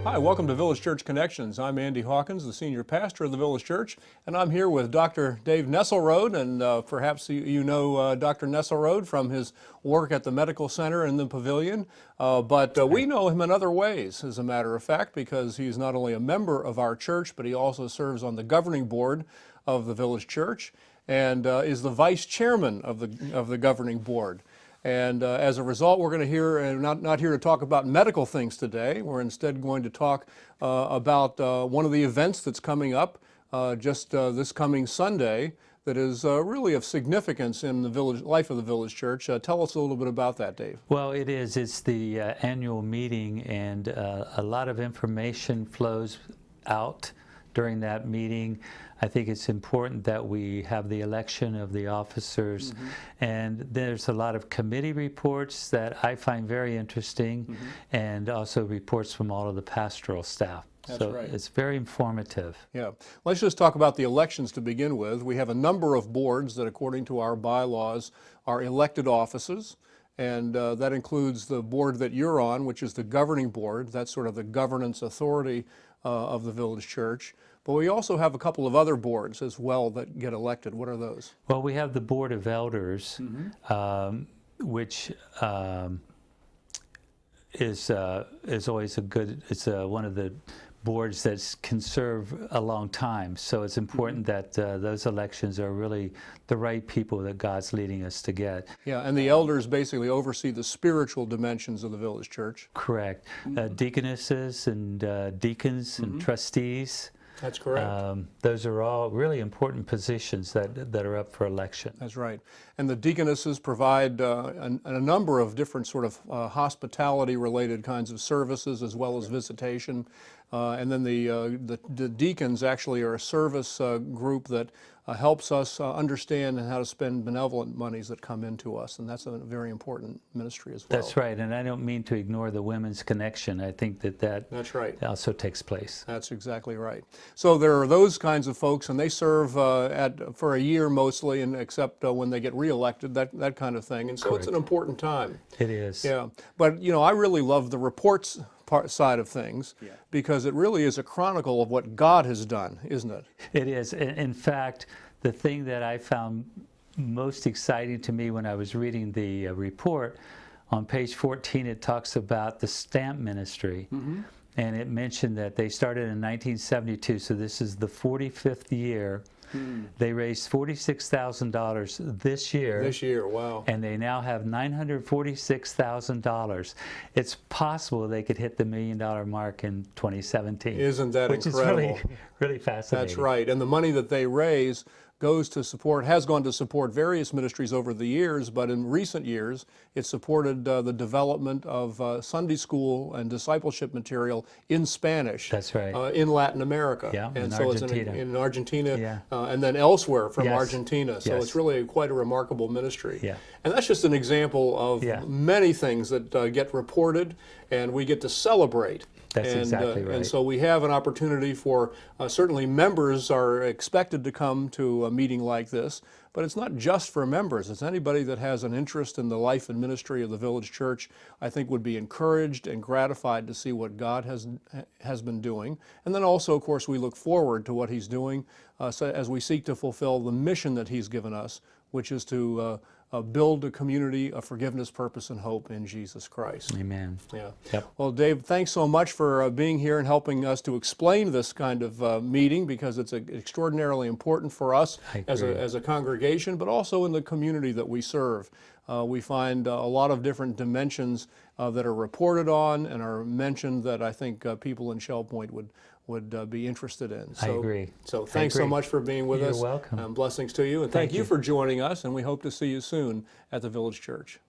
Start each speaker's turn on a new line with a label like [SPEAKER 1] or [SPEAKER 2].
[SPEAKER 1] Hi, welcome to Village Church Connections. I'm Andy Hawkins, the senior pastor of the Village Church, and I'm here with Dr. Dave Nesselrode, and perhaps you know Dr. Nesselrode from his work at the Medical Center in the Pavilion, but we know him in other ways, as a matter of fact, because he's not only a member of our church, but he also serves on the governing board of the Village Church and is the vice chairman of the governing board. And as a result, we're going to hear, and not here to talk about medical things today. We're instead going to talk about one of the events that's coming up just this coming Sunday that is really of significance in the life of the Village Church. Tell us a little bit about that, Dave.
[SPEAKER 2] Well, it is. It's the annual meeting, and a lot of information flows out during that meeting. I think it's important that we have the election of the officers, and there's a lot of committee reports that I find very interesting, and also reports from all of the pastoral staff.
[SPEAKER 1] That's
[SPEAKER 2] so
[SPEAKER 1] right.
[SPEAKER 2] It's very informative.
[SPEAKER 1] Yeah. Let's just talk about the elections to begin with. We have a number of boards that, according to our bylaws, are elected offices. And that includes the board that you're on, which is the governing board. That's sort of the governance authority of the Village Church. But we also have a couple of other boards as well that get elected. What are those?
[SPEAKER 2] Well, we have the Board of Elders, which is always a good, it's one of the boards that can serve a long time. So it's important that those elections are really the right people that God's leading us to get.
[SPEAKER 1] Yeah, and the elders basically oversee the spiritual dimensions of the Village Church.
[SPEAKER 2] Correct. Deaconesses and deacons and trustees.
[SPEAKER 1] That's correct.
[SPEAKER 2] Those are all really important positions that are up for election.
[SPEAKER 1] That's right. And the deaconesses provide a number of different sort of hospitality-related kinds of services as well as visitation. And then the deacons actually are a service group that helps us understand how to spend benevolent monies that come into us, and that's a very important ministry as well.
[SPEAKER 2] That's right, and I don't mean to ignore the women's connection. I think that's right. Also takes place.
[SPEAKER 1] That's exactly right. So there are those kinds of folks, and they serve for a year mostly, and except when they get reelected, that kind of thing. And so
[SPEAKER 2] Correct.
[SPEAKER 1] It's an important time.
[SPEAKER 2] It is.
[SPEAKER 1] Yeah, but you know, I really love the reports side of things because it really is a chronicle of what God has done, isn't it?
[SPEAKER 2] It is. In fact, the thing that I found most exciting to me when I was reading the report, on page 14 it talks about the stamp ministry. And it mentioned that they started in 1972, so this is the 45th year. They raised $46,000 this year.
[SPEAKER 1] This year, wow.
[SPEAKER 2] And they now have $946,000. It's possible they could hit the $1 million mark in 2017.
[SPEAKER 1] Isn't that incredible?
[SPEAKER 2] Which is really fascinating.
[SPEAKER 1] That's right. And the money that they raise has gone to support various ministries over the years, but in recent years, it supported the development of Sunday school and discipleship material in Spanish.
[SPEAKER 2] That's right.
[SPEAKER 1] In Latin America.
[SPEAKER 2] Yeah,
[SPEAKER 1] and
[SPEAKER 2] in
[SPEAKER 1] so
[SPEAKER 2] Argentina.
[SPEAKER 1] It's in Argentina,
[SPEAKER 2] Yeah.
[SPEAKER 1] and then elsewhere from
[SPEAKER 2] Yes.
[SPEAKER 1] Argentina. So
[SPEAKER 2] Yes.
[SPEAKER 1] it's really quite a remarkable ministry.
[SPEAKER 2] Yeah.
[SPEAKER 1] And that's just an example of many things that get reported, and we get to celebrate.
[SPEAKER 2] That's exactly right.
[SPEAKER 1] And so we have an opportunity for, certainly members are expected to come to a meeting like this, but it's not just for members. It's anybody that has an interest in the life and ministry of the Village Church, I think would be encouraged and gratified to see what God has been doing. And then also, of course, we look forward to what He's doing as we seek to fulfill the mission that He's given us, which is to build a community of forgiveness, purpose, and hope in Jesus Christ.
[SPEAKER 2] Amen.
[SPEAKER 1] Yeah.
[SPEAKER 2] Yep.
[SPEAKER 1] Well, Dave, thanks so much for being here and helping us to explain this kind of meeting, because it's extraordinarily important for us as a congregation, but also in the community that we serve. We find a lot of different dimensions that are reported on and are mentioned that I think people in Shell Point would be interested in.
[SPEAKER 2] I agree.
[SPEAKER 1] So thanks so much for being with us.
[SPEAKER 2] You're welcome.
[SPEAKER 1] Blessings to you, and thank you for joining us, and we hope to see you soon at the Village Church.